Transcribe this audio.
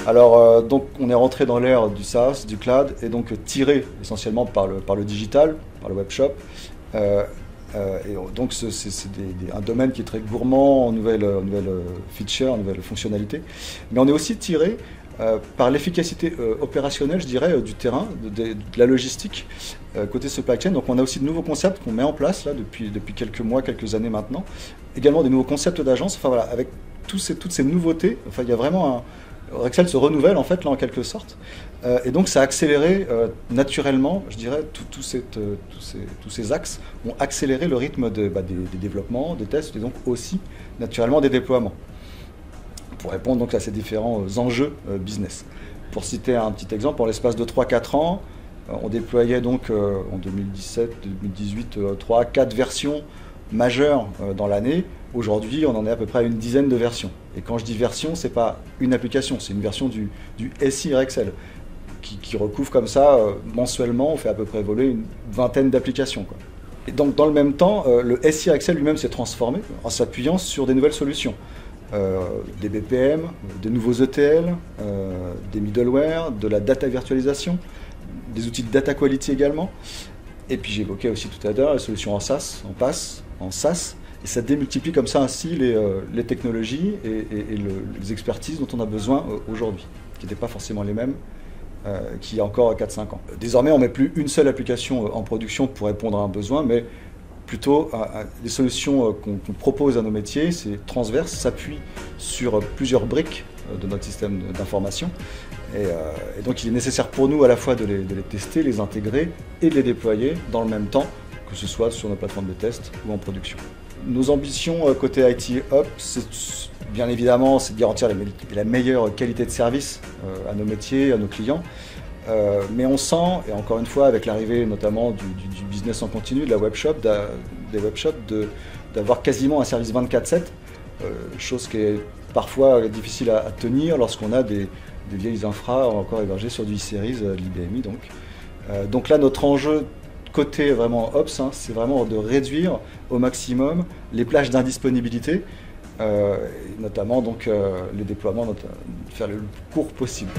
Alors, donc, on est rentré dans l'ère du SaaS, du cloud, et donc tiré essentiellement par le digital, par le webshop. Donc, c'est un domaine qui est très gourmand en nouvelles features, en nouvelles fonctionnalités. Mais on est aussi tiré par l'efficacité opérationnelle, je dirais, du terrain, de la logistique, côté supply chain. Donc, on a aussi de nouveaux concepts qu'on met en place là, depuis quelques mois, quelques années maintenant. Également des nouveaux concepts d'agence. Enfin, voilà, avec toutes ces nouveautés, enfin, il y a vraiment Rexel se renouvelle en fait là en quelque sorte, et donc ça a accéléré naturellement, je dirais, tous ces axes ont accéléré le rythme des développements, des tests et donc aussi naturellement des déploiements pour répondre donc à ces différents enjeux business. Pour citer un petit exemple, en l'espace de 3-4 ans, on déployait donc en 2017, 2018 3-4 versions majeures dans l'année. Aujourd'hui, on en est à peu près à une dizaine de versions. Et quand je dis version, c'est pas une application, c'est une version du SI Rexel qui recouvre comme ça, mensuellement, on fait à peu près évoluer une vingtaine d'applications, quoi. Et donc, dans le même temps, le SI Rexel lui-même s'est transformé en s'appuyant sur des nouvelles solutions. Des BPM, des nouveaux ETL, des middleware, de la data virtualisation, des outils de data quality également. Et puis j'évoquais aussi tout à l'heure les solutions en SaaS, en PaaS, en SaaS. Et ça démultiplie comme ça ainsi les technologies et les expertises dont on a besoin aujourd'hui, qui n'étaient pas forcément les mêmes qu'il y a encore 4-5 ans. Désormais, on ne met plus une seule application en production pour répondre à un besoin, mais plutôt les solutions qu'on propose à nos métiers, c'est transverse, s'appuie sur plusieurs briques de notre système d'information. Et donc il est nécessaire pour nous à la fois de les tester, les intégrer et de les déployer dans le même temps, que ce soit sur nos plateformes de test ou en production. Nos ambitions côté IT Ops, bien évidemment, c'est de garantir la meilleure qualité de service à nos métiers, à nos clients. Mais on sent, et encore une fois avec l'arrivée notamment du business en continu, de la webshop, des webshops, d'avoir quasiment un service 24/7, chose qui est parfois difficile à tenir lorsqu'on a des vieilles infras encore hébergées sur du e-series, l'IBMI donc. Donc là, notre enjeu côté vraiment Ops, c'est vraiment de réduire au maximum les plages d'indisponibilité, notamment donc, le déploiement, faire le plus court possible.